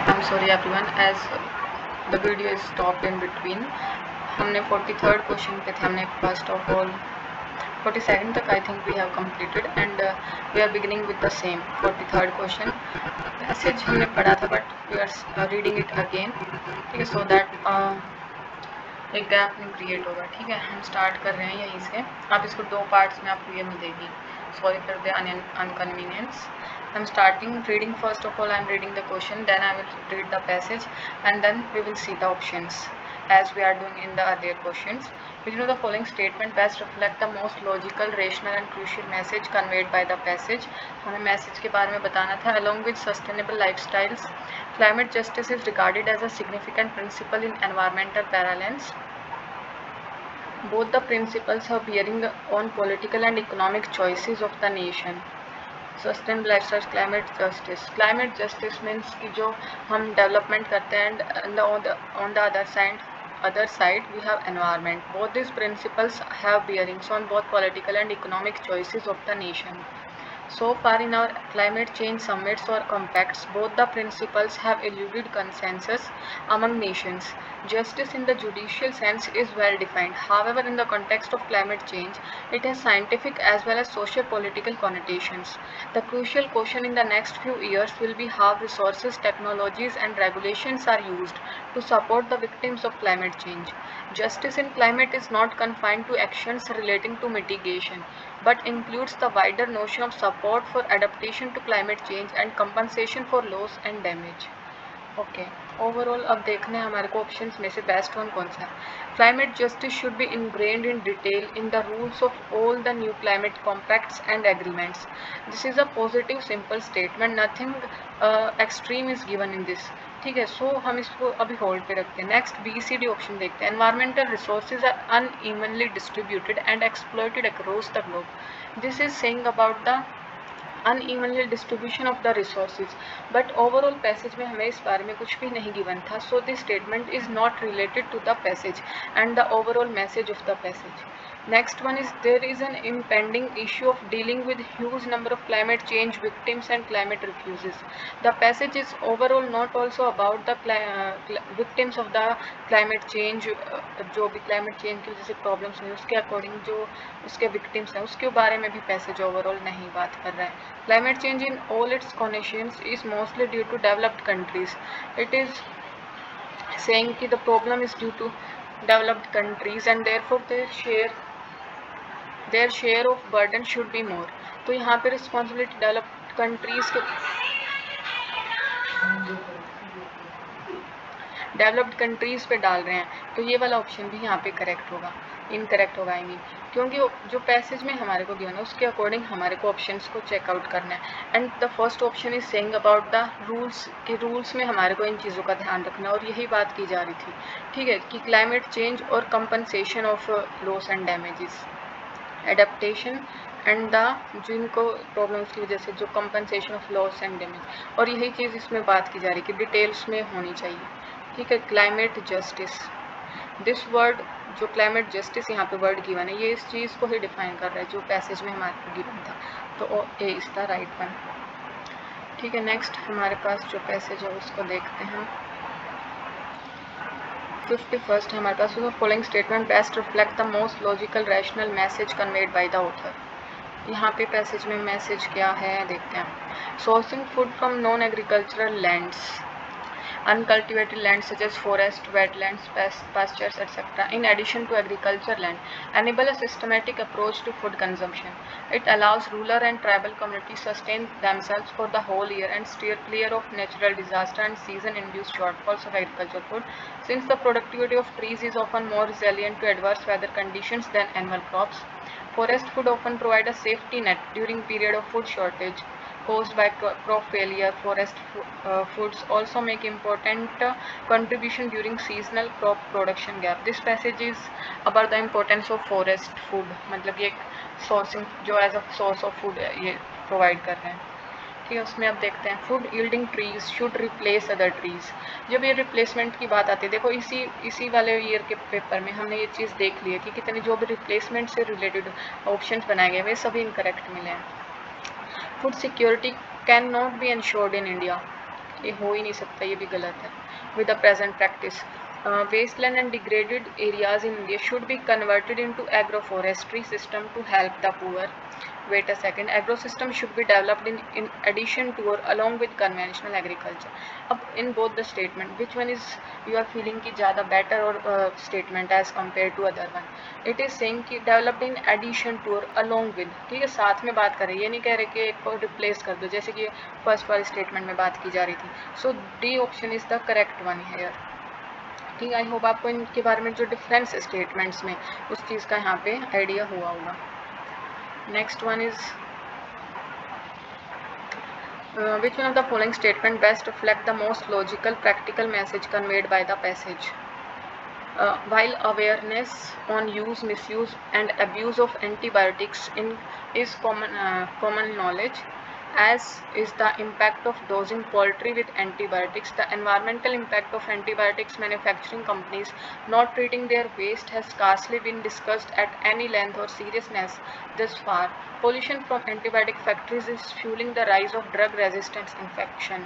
I'm sorry everyone, as the video is stopped in between. हमने 43rd question पे थे. हमने फर्स्ट ऑफ ऑल 42nd तक I think we have completed and we are beginning with the same 43rd question. Passage हमने पढ़ा था but we are reading it again, ठीक है, सो दैट एक गैप नहीं क्रिएट होगा. ठीक है, हम स्टार्ट कर रहे हैं यहीं से. आप इसको दो पार्ट्स में आपको ये मिलेगी. Sorry for the inconvenience. I'm starting reading. First of all, I'm reading the question, then I will read the passage, and then we will see the options as we are doing in the earlier questions. Which of the following statement best reflect the most logical, rational and crucial message conveyed by the passage? हमें message के बारे में बताना था. Along with sustainable lifestyles, climate justice is regarded as a significant principle in environmental balance. Both the principles have bearing on political and economic choices of the nation. Sustainable lifestyle, climate justice. Climate justice means कि जो हम development करते हैं and on the other side we have environment. Both these principles have bearings on both political and economic choices of the nation. So far in our climate change summits or compacts, both the principles have eluded consensus among nations. Justice in the judicial sense is well defined. However, in the context of climate change, it has scientific as well as socio-political connotations. The crucial question in the next few years will be how resources, technologies and regulations are used to support the victims of climate change. Justice in climate is not confined to actions relating to mitigation, but includes the wider notion of support for adaptation to climate change and compensation for loss and damage. Okay, overall अब देखने हैं हमारे को options में से best one कौन सा है. Climate justice should be ingrained in detail in the rules of all the new climate compacts and agreements. This is a positive simple statement, nothing extreme is given in this. ठीक है, सो हम इसको अभी hold पे रखते हैं. Next BCD option देखते हैं. Environmental resources are unevenly distributed and exploited across the globe. This is saying about the unevenly distribution of the resources, but overall passage में हमें इस बारे में कुछ भी नहीं given था. So this statement is not related to the passage and the overall message of the passage. Next one is there is an impending issue of dealing with huge number of climate change victims and climate refugees. The passage is overall not also about the victims of the climate change. जो भी climate change की वजह से problems हुई उसके according जो उसके victims हैं उसके बारे में भी passage overall नहीं बात कर रहा है. Climate change in all its conditions is mostly due to developed countries. It is saying that the problem is due to developed countries and therefore their share of burden should be more. तो यहाँ पे responsibility developed countries के developed countries पे डाल रहे हैं. तो ये वाला ऑप्शन भी यहाँ पे करेक्ट होगा, इनकरेक्ट होगा आई मीन, क्योंकि जो पैसेज में हमारे को गिवन है उसके अकॉर्डिंग हमारे को ऑप्शंस को चेकआउट करना है. And the first option is saying about the rules, कि रूल्स में हमारे को इन चीज़ों का ध्यान रखना और यही बात की जा रही थी. ठीक है, कि क्लाइमेट चेंज और compensation of loss and damages, adaptation and the जिनको प्रॉब्लम्स की वजह से जो compensation of loss and damage, और यही चीज़ इसमें बात की जा रही है कि डिटेल्स में होनी चाहिए. ठीक है, क्लाइमेट जस्टिस, दिस वर्ड जो क्लाइमेट जस्टिस यहाँ पे वर्ड गिवन है ये इस चीज़ को ही डिफाइन कर रहा है जो पैसेज में हमारे को गिवन था. तो ए इज द राइट वन. ठीक है, नेक्स्ट हमारे पास जो पैसेज है उसको देखते हैं. 51st हमारे पास following statement best reflect the most logical rational message conveyed by the author. यहाँ पे पैसेज में मैसेज क्या है देखते हैं. Sourcing food from non agricultural lands, uncultivated land such as forest, wetlands, pastures, etc. in addition to agriculture land, enable a systematic approach to food consumption. It allows rural and tribal communities to sustain themselves for the whole year and steer clear of natural disaster and season-induced shortfalls of agricultural food, since the productivity of trees is often more resilient to adverse weather conditions than annual crops. Forest food often provide a safety net during period of food shortage caused by crop failure. Forest foods also make important contribution during seasonal crop production gap. This passage is about the importance of forest food, मतलब ये sourcing जो as a source of food ये provide कर रहे हैं. ठीक है, उसमें अब देखते हैं. Food yielding trees should replace other trees. जब ये रिप्लेसमेंट की बात आती है, देखो इसी वाले ईयर के पेपर में हमने ये चीज़ देख ली है कि कितने जो भी रिप्लेसमेंट से रिलेटेड ऑप्शंस बनाए गए वे सभी इनकरेक्ट मिले हैं. Food security cannot be ensured in India. ये हो ही नहीं सकता, ये भी गलत है। With the present practice wasteland and degraded areas in India should be converted into agroforestry system to help the poor. Wait a second, agro system should be developed in addition to or along with conventional agriculture. अब in both the statement, which one is you are feeling कि ज़्यादा better or statement as compared to other one? It is saying कि developed in addition to or along with, ठीक है, साथ में बात कर रही है, ये नहीं कह रहे कि एक को replace कर दो जैसे कि फर्स्ट वाली स्टेटमेंट में बात की जा रही थी। So D option is the correct one here. ठीक, आई होप आपको इनके बारे में जो डिफरेंस स्टेटमेंट्स में उस चीज़ का यहाँ पे आइडिया हुआ होगा। Next one is which one of the following statement best reflect the most logical practical message conveyed by the passage? While awareness on use, misuse and abuse of antibiotics is common knowledge, as is the impact of dosing poultry with antibiotics, the environmental impact of antibiotics manufacturing companies not treating their waste has scarcely been discussed at any length or seriousness thus far. Pollution from antibiotic factories is fueling the rise of drug-resistant infection.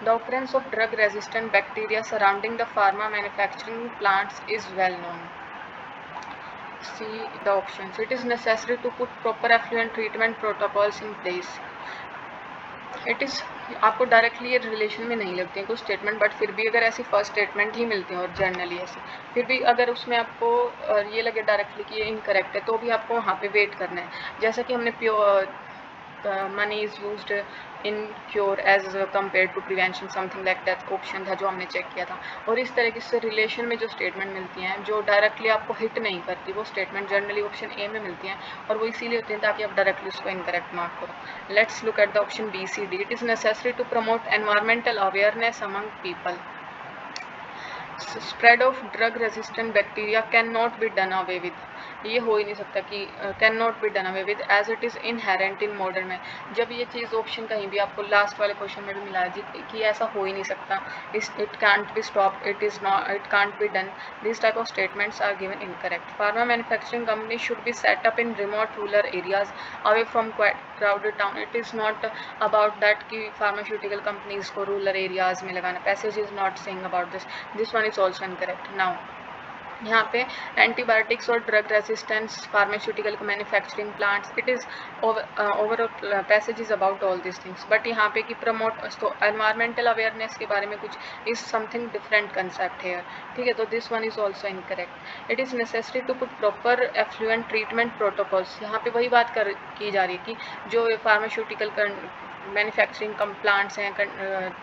The occurrence of drug-resistant bacteria surrounding the pharma manufacturing plants is well known. See the options. It is necessary to put proper effluent treatment protocols in place. It is आपको directly ये relation में नहीं लगती हैं कुछ statement, but फिर भी अगर ऐसी फर्स्ट स्टेटमेंट ही मिलती हैं और जनरली ऐसे, फिर भी अगर उसमें आपको ये लगे डायरेक्टली कि ये इनकरेक्ट है तो भी आपको वहाँ पे वेट करना है। जैसा कि हमने pure money is used in cure as compared to prevention, something like that option था जो हमने चेक किया था। और इस तरीके से रिलेशन में जो स्टेटमेंट मिलती हैं जो डायरेक्टली आपको हिट नहीं करती, वो स्टेटमेंट जनरली ऑप्शन ए में मिलती हैं, और वो इसीलिए होती हैं ताकि आप डायरेक्टली उसको इनकरेक्ट मार्क करो। Let's look at the option B C D. It is necessary to promote environmental awareness among people. Spread of drug resistant bacteria can not be done away with, ये हो ही नहीं सकता कि can not be done away with as it is inherent in modern में। जब ये चीज़ option कहीं भी आपको लास्ट वाले क्वेश्चन में भी मिला है जी कि ऐसा हो ही नहीं सकता, it can't be stop, it is not, it can't be done, this type of statements are given incorrect. Pharma manufacturing company should be set up in remote rural areas away from crowded town. It is not about that कि pharmaceutical companies को rural areas में लगाना, passage is not saying about this one is also incorrect. Now यहाँ पे antibiotics और drug resistance pharmaceutical manufacturing plants, it is overall passage is about all this things, but यहाँ पे कि promote तो एनवायरमेंटल अवेयरनेस के बारे में कुछ इज समथिंग डिफरेंट कंसेप्ट है, ठीक है, तो this one is also incorrect. It is necessary to put proper effluent treatment protocols, यहाँ पे वही बात की जा रही है कि जो फार्मास्यूटिकल मैन्युफैक्चरिंग कम प्लांट्स हैं,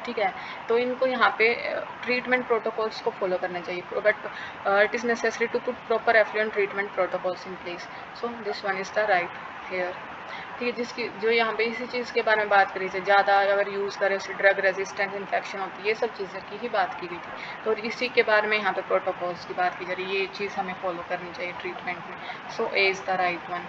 ठीक है, तो इनको यहाँ पे ट्रीटमेंट प्रोटोकॉल्स को फॉलो करना चाहिए, but it is necessary to put proper effluent treatment protocols in place, so this one is the right here. ठीक है, जिसकी जो यहाँ पे इसी चीज़ के बारे में बात करी थी, ज़्यादा अगर यूज़ करें उससे ड्रग रेजिस्टेंस इन्फेक्शन होती है, ये सब चीज़ें की ही बात की गई थी, तो इसी के बारे में यहाँ पे प्रोटोकॉल्स की बात की जा रही है, ये चीज़ हमें फॉलो करनी चाहिए ट्रीटमेंट में, so A is the right one.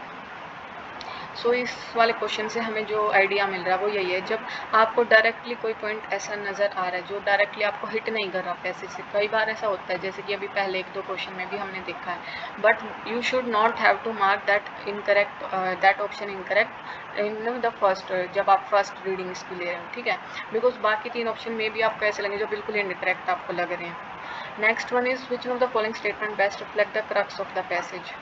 So इस वाले क्वेश्चन से हमें जो आइडिया मिल रहा है वो यही है, जब आपको डायरेक्टली कोई पॉइंट ऐसा नज़र आ रहा है जो डायरेक्टली आपको हिट नहीं कर रहा पैसे से, कई बार ऐसा होता है जैसे कि अभी पहले एक दो क्वेश्चन में भी हमने देखा है, but you should not have to mark that incorrect, that option incorrect in the first, जब आप फर्स्ट रीडिंग इसकी ले रहे हो, ठीक है, बिकॉज बाकी तीन ऑप्शन में भी आपको ऐसे लगेंगे जो बिल्कुल इनकरेक्ट आपको लग रहे हैं। Next one is which one of the following statement best reflect the crux of the passage?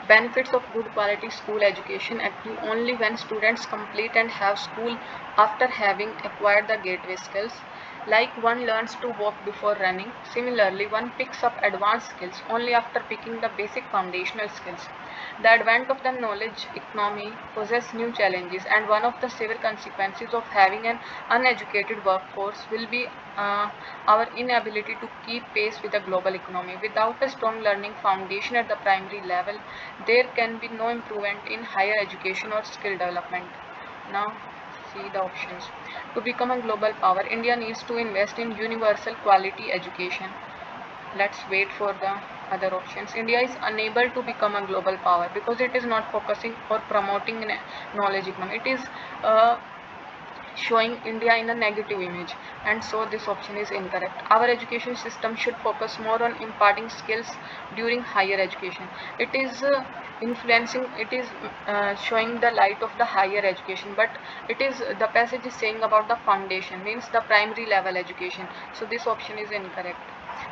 Benefits of good quality school education accrue only when students complete and have school after having acquired the gateway skills. Like one learns to walk before running, similarly one picks up advanced skills only after picking the basic foundational skills. The advent of the knowledge economy poses new challenges, and one of the severe consequences of having an uneducated workforce will be our inability to keep pace with the global economy. Without a strong learning foundation at the primary level, there can be no improvement in higher education or skill development. Now see the options. To become a global power, India needs to invest in universal quality education. Let's wait for the other options. India is unable to become a global power because it is not focusing or promoting knowledge economy. It is showing India in a negative image, and so this option is incorrect. Our education system should focus more on imparting skills during higher education. It is influencing, it is showing the light of the higher education, but it is, the passage is saying about the foundation, means the primary level education, so this option is incorrect.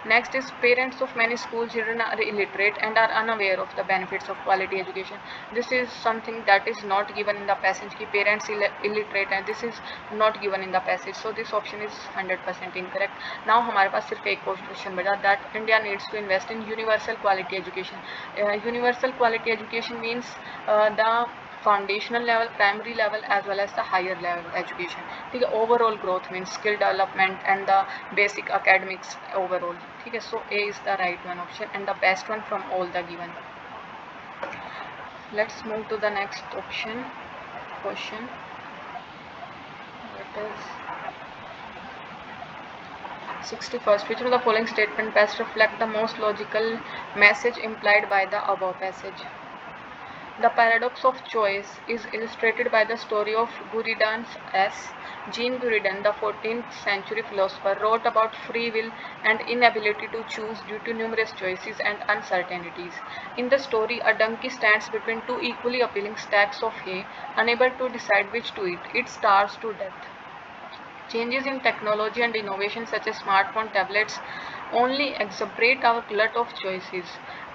Next is parents of many school children are illiterate and are unaware of the benefits of quality education. This is something that is not given in the passage कि parents illiterate and this is not given in the passage. So this option is 100% incorrect. Now हमारे पास सिर्फ एक question बचा, that India needs to invest in universal quality education. Universal quality education means the foundational level, primary level as well as the higher level education. ठीक है, overall growth means skill development and the basic academics overall. ठीक है, so A is the right one option and the best one from all the given. Let's move to the next option question. It is 61st. Which of the following statement best reflect the most logical message implied by the above passage? The paradox of choice is illustrated by the story of Buridan S. Jean Buridan, the 14th century philosopher, wrote about free will and inability to choose due to numerous choices and uncertainties. In the story, a donkey stands between two equally appealing stacks of hay, unable to decide which to eat. It starves to death. Changes in technology and innovation such as smartphone, tablets only exacerbate our glut of choices.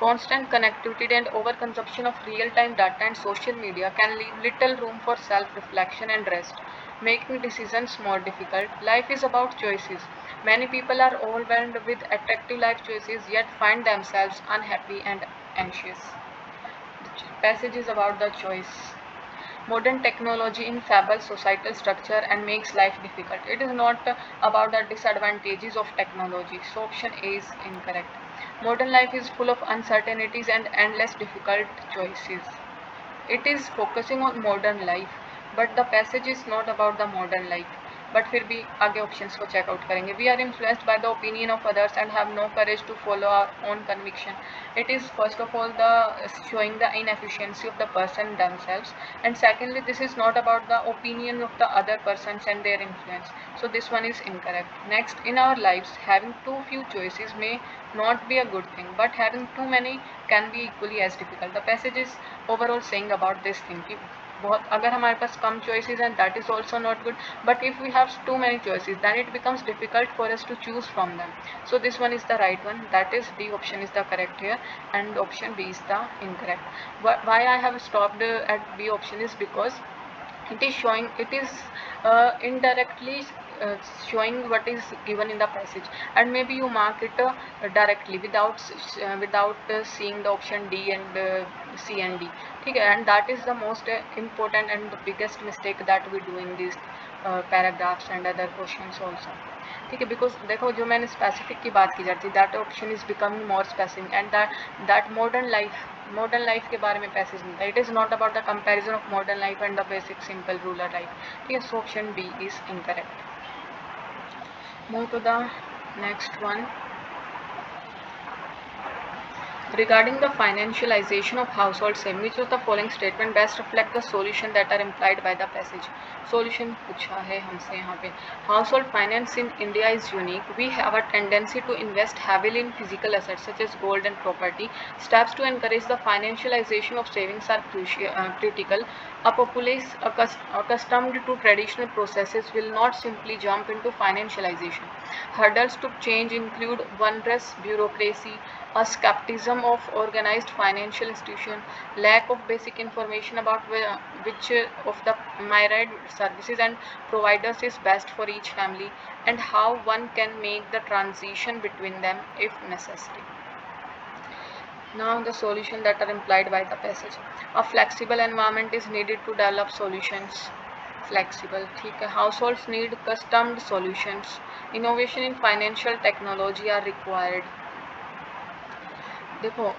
Constant connectivity and overconsumption of real-time data and social media can leave little room for self-reflection and rest, making decisions more difficult. Life is about choices. Many people are overwhelmed with attractive life choices yet find themselves unhappy and anxious. The passage is about the choice. Modern technology enfeebles societal structure and makes life difficult. It is not about the disadvantages of technology. So option A is incorrect. Modern life is full of uncertainties and endless difficult choices. It is focusing on modern life, but the passage is not about the modern life. But फिर भी आगे options को check out करेंगे. We are influenced by the opinion of others and have no courage to follow our own conviction. It is first of all the showing the inefficiency of the person themselves, and secondly this is not about the opinion of the other persons and their influence. So this one is incorrect. Next, in our lives having too few choices may not be a good thing, but having too many can be equally as difficult. The passage is overall saying about this thing कि बहुत अगर हमारे पास कम choices and that is also not good, but if we have too many choices then it becomes difficult for us to choose from them. So this one is the right one, that is D option is the correct here, and option B is the incorrect. Why I have stopped at B option is because it is showing, it is indirectly showing what is given in the passage, and maybe you mark it directly without seeing the option D and C and D. ठीक है, and that is the most important and the biggest mistake that we do in these paragraphs and other questions also. ठीक है, because देखो जो मैंने specific की बात की जाती है that option is becoming more specific and that modern life के बारे में पैसेज मिलता है. It is not about the comparison of modern life and the basic simple rural life. ठीक है, so option B is incorrect. Move to the next one. Regarding the financialization of household saving, which of the following statement best reflect the solution that are implied by the passage? Solution पूछा है हमसे यहाँ पे. Household finance in India is unique. We have a tendency to invest heavily in physical assets such as gold and property. Steps to encourage the financialization of savings are critical. A populace accustomed to traditional processes will not simply jump into financialization. Hurdles to change include onerous bureaucracy, a skepticism of organized financial institution, lack of basic information about which of the myriad services and providers is best for each family, and how one can make the transition between them if necessary. Now the solution that are implied by the passage. A flexible environment is needed to develop solutions. Flexible, ठीक है. Households need custom solutions. Innovation in financial technology are required. देखो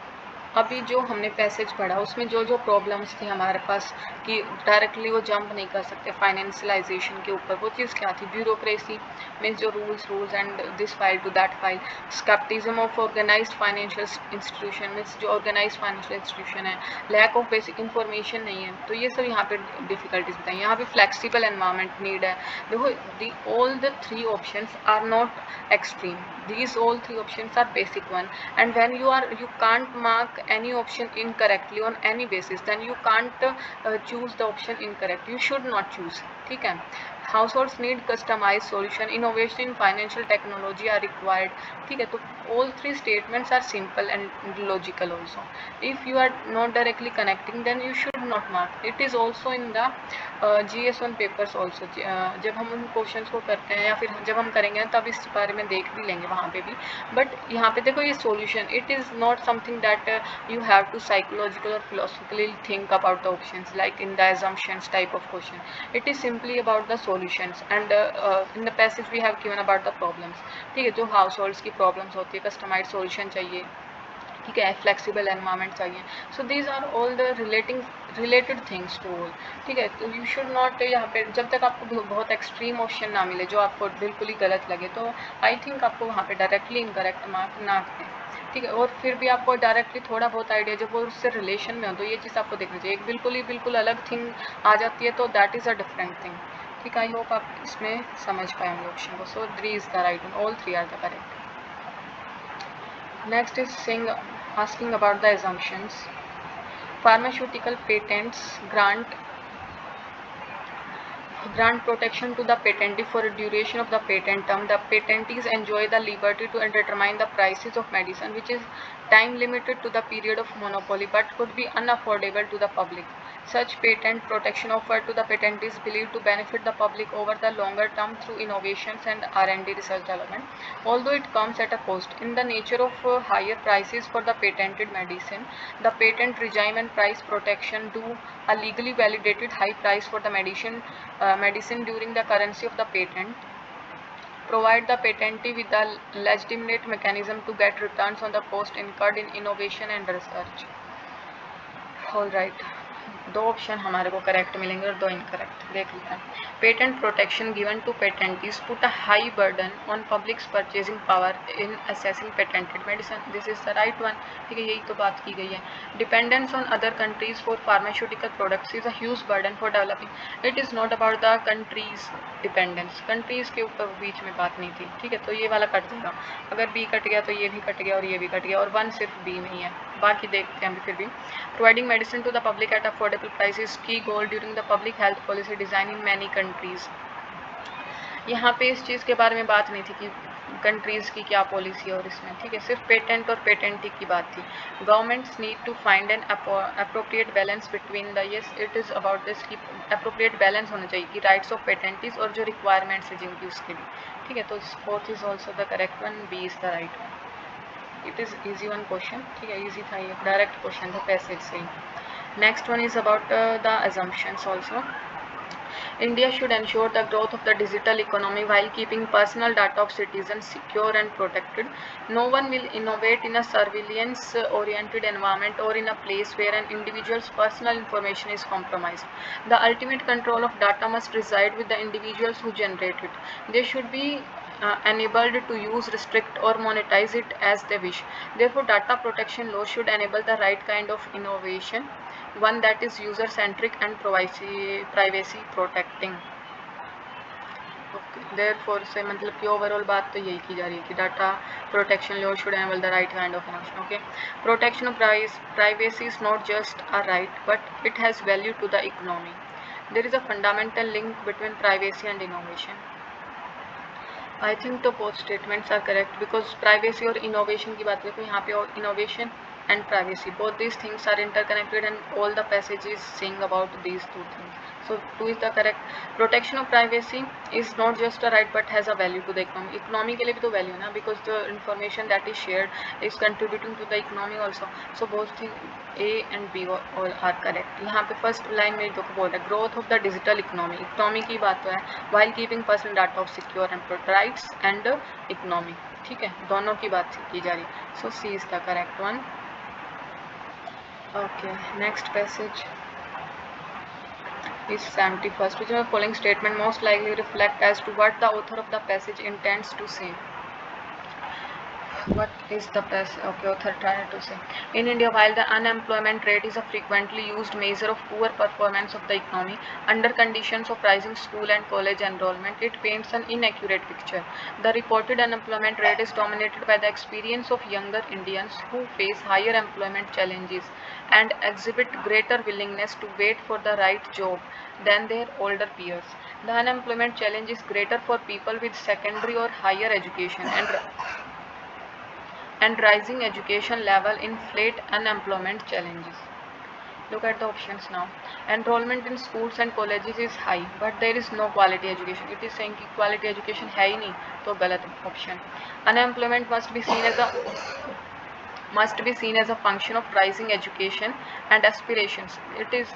अभी जो हमने passage पढ़ा उसमें जो जो प्रॉब्लम्स थी हमारे पास कि डायरेक्टली वो जंप नहीं कर सकते फाइनेंशियलाइजेशन के ऊपर, वो चीज़ क्या थी? ब्यूरोक्रेसी मीन्स जो rules and this file to that file, scepticism of organised financial institution means जो ऑर्गेनाइज्ड फाइनेंशियल इंस्टीट्यूशन है, लैक ऑफ बेसिक इन्फॉर्मेशन नहीं है, तो ये सब यहाँ पे डिफिकल्टीज बताई। यहाँ पे फ्लेक्सिबल एनवायरनमेंट नीड है। देखो all the three options are not extreme, these all three options are basic one, and when you can't mark any option incorrectly on any basis, then you can't choose the option incorrect, you should not choose, ठीक है। households need customized solution, innovation in financial technology are required, ठीक है। तो all three statements are simple and logical also. If you are not directly connecting, then you should not mark. It is also in the GS1 papers also. जब हम उन questions को करते हैं या फिर जब हम करेंगे ना तब इस बारे में देख भी लेंगे वहाँ पे भी, बट यहाँ पे देखो ये solution, it is not something that you have to psychological or philosophically think about the options like in the assumptions type of question. It is simply about the solutions, and in the passage we have given about the problems, ठीक है। जो house की problems होती है, customised solution चाहिए, ठीक है, flexible environment चाहिए, so these are all the related things to all, ठीक है। तो यू शुड नॉट, यहाँ पे जब तक आपको बहुत एक्सट्रीम ऑप्शन ना मिले जो आपको बिल्कुल ही गलत लगे, तो आई थिंक आपको वहाँ पे डायरेक्टली इनकरेक्ट मार्क ना करें, ठीक है। और फिर भी आपको डायरेक्टली थोड़ा बहुत आइडिया जब वो उससे रिलेशन में हो, तो ये चीज़ आपको देखनी चाहिए। एक बिल्कुल अलग थिंग आ जाती है तो that is a different thing, ठीक है। आई होप आप इसमें समझ पाएंगे ऑप्शन को। So D is the right one, all three are the correct. Next is asking about the assumptions. Pharmaceutical patents grant protection to the patentee for a duration of the patent term. The patentees enjoy the liberty to determine the prices of medicine, which is time limited to the period of monopoly but could be unaffordable to the public. Such patent protection offered to the patentee is believed to benefit the public over the longer term through innovations and R&D research development, although it comes at a cost. In the nature of higher prices for the patented medicine, the patent regime and price protection do a legally validated high price for the medicine during the currency of the patent, provide the patentee with a legitimate mechanism to get returns on the cost incurred in innovation and research. All right, दो option हमारे को correct मिलेंगे और दो incorrect, देख लेते हैं। Patent protection given to patentees put a high burden on publics purchasing power in assessing patented medicine, this is the right one, ठीक है। यही तो बात की गई है। Dependence on other countries for pharmaceutical products is a huge burden for developing, it is not about the countries dependence, countries के ऊपर बीच में बात नहीं थी, ठीक है। तो ये वाला कट जाएगा, अगर बी कट गया तो ये भी कट गया और ये भी कट गया, और वन सिर्फ बी में ही है, बाकी देखते हैं फिर भी। Providing medicine to the public at affordable prices की goal during the public health policy design in many countries. यहाँ पे इस चीज़ के बारे में बात नहीं थी कि कंट्रीज़ की क्या पॉलिसी है और इसमें, ठीक है, सिर्फ पेटेंट और पेटेंटी की बात थी। Governments need to find an appropriate balance between the, yes it is about this कि अप्रोप्रिएट बैलेंस होना चाहिए कि राइट्स ऑफ पेटेंटीज और जो रिक्वायरमेंट्स है जिनकी उसके लिए, ठीक है। तो fourth is also the correct one, B is the right one. It is easy one question, ठीक है, ईजी था ये, डायरेक्ट क्वेश्चन था पैसेज से ही। Next one is about the assumptions also. India should ensure the growth of the digital economy while keeping personal data of citizens secure and protected. No one will innovate in a surveillance-oriented environment or in a place where an individual's personal information is compromised. The ultimate control of data must reside with the individuals who generate it. They should be enabled to use, restrict or monetize it as they wish. Therefore, data protection law should enable the right kind of innovation, one that is user centric and privacy protecting. Therefore से मतलब कि overall बात तो यही की जा रही है कि data protection law should enable the right kind of innovation, okay. Protection of privacy is not just a right but it has value to the economy. There is a fundamental link between privacy and innovation. I think तो both statements are correct because privacy और innovation की बात करें तो यहाँ पे और innovation and privacy, both these things are interconnected and all the passage is saying about these two things. So 2 is the correct. Protection of privacy is not just a right but has a value to the economy. Economy के लिए भी तो value ना, because the information that is shared is contributing to the economy also. So both things A and B all are correct. यहाँ पे first line में जो बोल रहा है growth of the digital economy, economy की बात तो है, while keeping personal data of secure and rights and economy, ठीक है, दोनों की बात की जा रही है. So C is the correct one. Okay, next passage is 71st. Which of the following statement most likely reflect as to what the author of the passage intends to say? What is the passage? Okay, author trying to say. In India, while the unemployment rate is a frequently used measure of poor performance of the economy, under conditions of rising school and college enrollment, it paints an inaccurate picture. The reported unemployment rate is dominated by the experience of younger Indians who face higher employment challenges and exhibit greater willingness to wait for the right job than their older peers. The unemployment challenge is greater for people with secondary or higher education, and rising education level inflate unemployment challenges. Look at the options now. Enrollment in schools and colleges is high, but there is no quality education. It is saying कि quality education है ही नहीं, तो गलत option. Unemployment must be seen as a function of rising education and aspirations. It is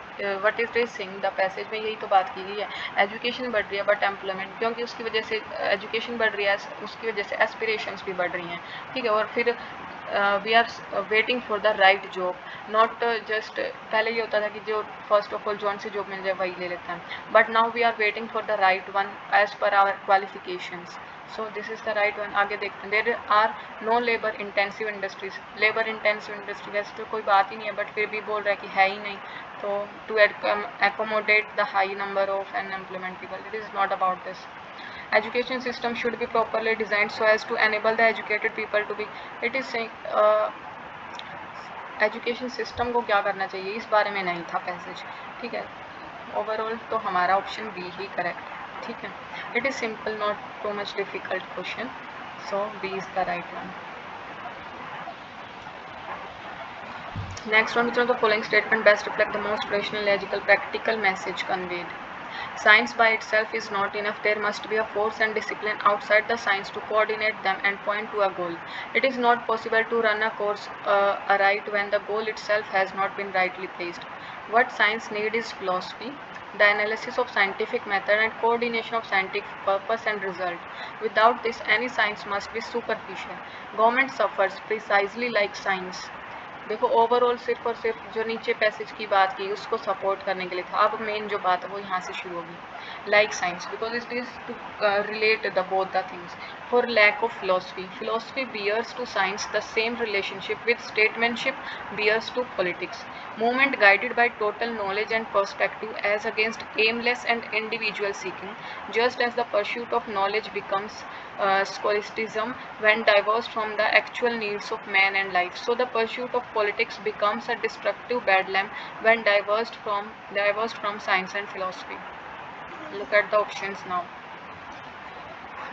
what it is saying, the passage में यही तो बात की गई है. एजुकेशन बढ़ रही है बट एम्प्लॉयमेंट, क्योंकि उसकी वजह से एजुकेशन बढ़ रही है, उसकी वजह से एस्पिरेशंस भी बढ़ रही हैं. ठीक है, और फिर we are waiting for the right job, not just पहले ये होता था कि जो फर्स्ट ऑफ ऑल जौन सी जॉब मिल जाए वही ले लेते हैं, but now we are waiting for the right one as per our qualifications. So this is the right one. आगे देखते हैं. There are no labour intensive industries. Labour intensive industry वैसे तो कोई बात ही नहीं है, बट फिर भी बोल रहा है कि है ही नहीं. तो to accommodate the high number of unemployment people, it is not about this. Education system should be properly designed so as to enable the educated people to be. It is saying education system को क्या करना चाहिए, इस बारे में नहीं था passage. ठीक है, ओवरऑल तो हमारा ऑप्शन बी ही करेक्ट है. ठीक है, it is simple, not too much difficult question, so B is the right one. Next one, which of the following statement best reflect the most rational, logical, practical message conveyed? Science by itself is not enough. There must be a force and discipline outside the science to coordinate them and point to a goal. It is not possible to run a course aright when the goal itself has not been rightly placed. What science needs is philosophy, the analysis of scientific method and coordination of scientific purpose and result. Without this, any science must be superficial. Government suffers precisely like science. देखो, overall सिर्फ और सिर्फ जो नीचे passage की बात की उसको सपोर्ट करने के लिए था. अब मेन जो बात है वो यहाँ से शुरू होगी. Like science because it is to relate the both the things. For lack of philosophy bears to science the same relationship with statesmanship bears to politics. Movement guided by total knowledge and perspective as against aimless and individual seeking, just as the pursuit of knowledge becomes scholasticism when divorced from the actual needs of man and life. So the pursuit of politics becomes a destructive bedlam when divorced from science and philosophy. Look at the options now.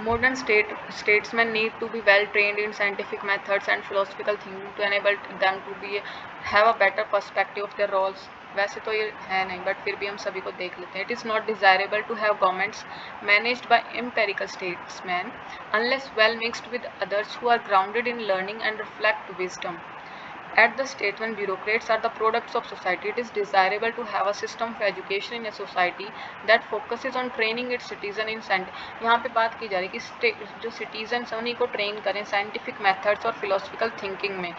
Modern statesmen need to be well trained in scientific methods and philosophical thinking to enable them to have a better perspective of their roles. वैसे तो ये है नहीं, but फिर भी हम सभी को देख लेते हैं. It is not desirable to have governments managed by empirical statesman unless well mixed with others who are grounded in learning and reflect wisdom. At the state, when bureaucrats are the products of society, it is desirable to have a system of education in a society that focuses on training its citizen in science. यहाँ पे बात की जा रही है कि जो citizen है उन्हीं को ट्रेन करें साइंटिफिक मेथड्स और फिलोसफिकल थिंकिंग में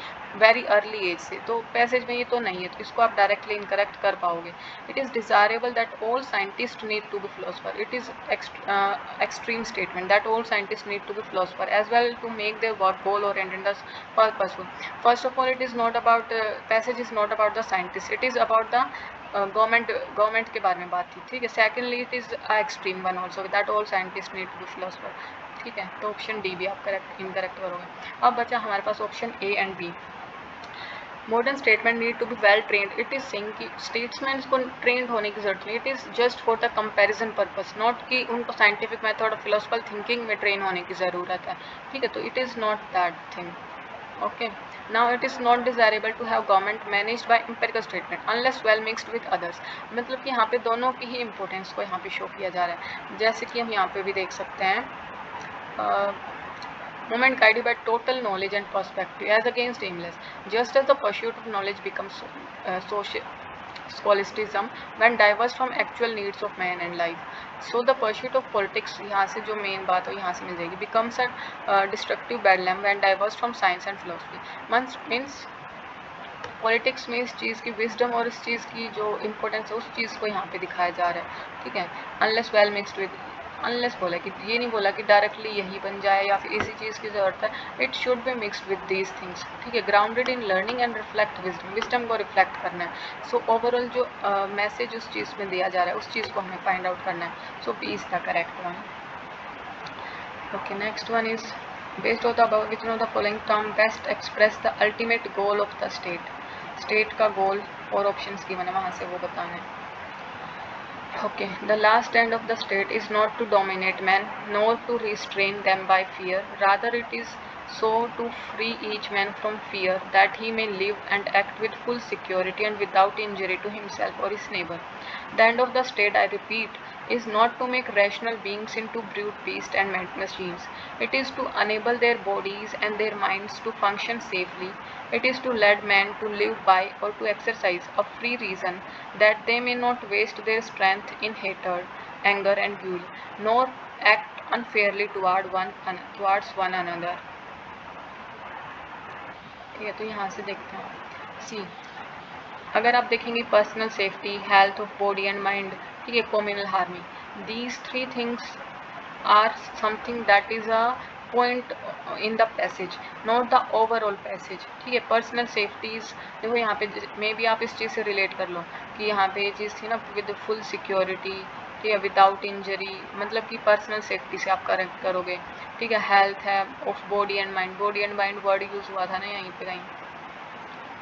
वेरी अर्ली एज से. तो पैसेज में ये तो नहीं है, तो इसको आप डायरेक्टली इनकरेक्ट कर पाओगे. It is desirable that all scientist need to be philosopher. इट इज़ extreme statement that all scientists need to be philosopher as well to make their work goal oriented and purposeful. First of all, it is not about passage is not about the scientist, it is about the government के बारे में बात थी. ठीक है, secondly it is extreme one also that all scientist need to be philosopher. ठीक है, तो ऑप्शन डी भी आप करेक्ट इनकरेक्ट करोगे. अब बचा हमारे पास option A and B. Modern statement need to be well trained. It is saying कि स्टेट्समैन को ट्रेंड होने की जरूरत नहीं. It is just for the comparison purpose, not कि उनको साइंटिफिक मेथड और फिलोसफिकल थिंकिंग में ट्रेन होने की ज़रूरत है. ठीक है, तो it is not that thing. Okay, now it is not desirable to have government managed by empirical statement unless well mixed with others. मतलब कि यहाँ पे दोनों की ही इम्पोर्टेंस को यहाँ पे शो किया जा रहा है. जैसे कि हम यहाँ पे भी देख सकते हैं, movement guided by total knowledge and perspective as against aimless, just as the pursuit of knowledge becomes scholasticism when diverse from actual needs of man and life. So the pursuit of politics, यहाँ से जो main बात है यहाँ से मिल जाएगी, becomes a destructive bedlam when diverse from science and philosophy. Means politics में इस चीज़ की विजडम और इस चीज़ की जो इम्पोर्टेंस है उस चीज़ को यहाँ पे दिखाया जा रहा है, ठीक है। Unless well mixed with, unless बोला कि ये नहीं बोला कि डायरेक्टली यही बन जाए या फिर इसी चीज़ की ज़रूरत है, it should be mixed with these things, ठीक है। Grounded in learning and reflect wisdom, wisdom को रिफ्लेक्ट करना है। सो ओवरऑल जो मैसेज उस चीज़ में दिया जा रहा है उस चीज़ को हमें फाइंड आउट करना है। So B is the correct one. Okay, next one is based on the above, which one of the following term best express the ultimate goal of the state? State का गोल और options given है, वहाँ से वो बताना है। Okay, the last end of the state is not to dominate men, nor to restrain them by fear. Rather, it is so to free each man from fear, that he may live and act with full security and without injury to himself or his neighbor. The end of the state, I repeat, is not to make rational beings into brute beasts and machines. It is to enable their bodies and their minds to function safely. It is to lead men to live by or to exercise a free reason, that they may not waste their strength in hatred, anger and guile, nor act unfairly towards one another. ठीक है, तो यहाँ से देखते हैं। सी, अगर आप देखेंगे personal safety, health of body and mind, ठीक है, communal harmony, these three things are something that is a point in the passage, not the overall passage, ठीक है। पर्सनल सेफ्टीज देखो यहाँ पे मे भी आप इस चीज़ से रिलेट कर लो कि यहाँ पे ये चीज़ थी ना विद फुल सिक्योरिटी, ठीक है, विदाउट इंजरी, मतलब कि पर्सनल सेफ्टी से आप करेक्ट करोगे, ठीक है। हेल्थ है of body and mind, body and mind word use हुआ था ना यहीं पे कहीं,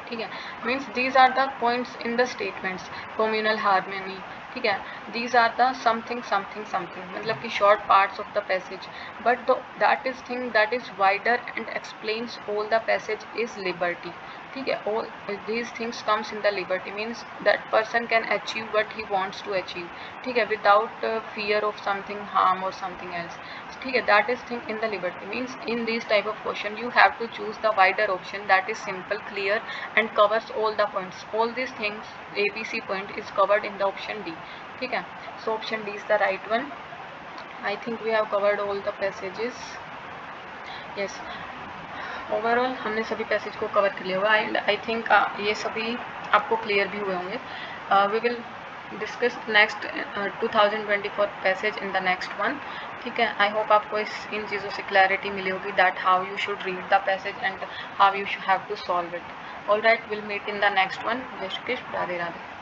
ठीक है। Means these are the points in the statements, communal harmony, ठीक है। These are the something something something, मतलब कि short parts of the passage, but that is thing that is wider and explains all the passage is liberty, ठीक है। All these things comes in the liberty, means that person can achieve what he wants to achieve, ठीक है, without fear of something harm और something else, ठीक है। That is thing in the liberty, means in this type of question you have to choose the wider option that is simple, clear and covers all the points. All these things ABC point is covered in the option D, ठीक है। So option D is the right one. I think we have covered all the passages. Yes, overall हमने सभी passage को cover कर लिया हुआ and I think ये सभी आपको क्लियर भी हुए होंगे। We will discuss next 2024 passage in the next one, ठीक है। आई होप आपको इन चीज़ों से क्लैरिटी मिली होगी that how you should read the passage and how you have to solve it. All right, will meet in the next one. जय श्री कृष्ण, राधे राधे।